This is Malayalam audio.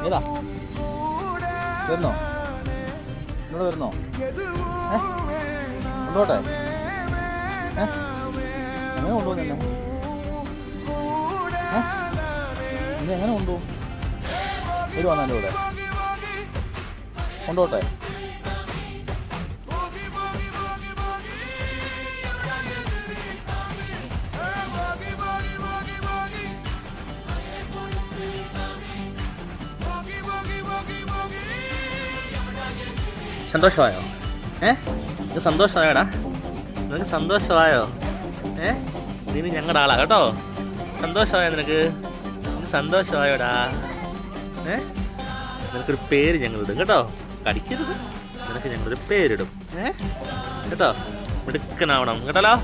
ഏതാ വരുന്നോ എന്നോട് വരുന്നോ കൊണ്ടോട്ടെ എങ്ങനെ കൊണ്ടുപോകും എന്നെ ഇനി എങ്ങനെ കൊണ്ടുപോകും വരുവാ എൻ്റെ കൂടെ കൊണ്ടോട്ടെ സന്തോഷമായോ നിനക്ക് സന്തോഷമായോടാ നിനക്ക് സന്തോഷമായോ നീ ഞങ്ങളുടെ ആളാ കേട്ടോ സന്തോഷമായോ നിനക്ക് സന്തോഷമായോടാ നിനക്കൊരു പേര് ഞങ്ങളിടും കേട്ടോ കടിക്കരുത് നിനക്ക് ഞങ്ങളൊരു പേരിടും കേട്ടോ മിടുക്കനാവണം കേട്ടല്ലോ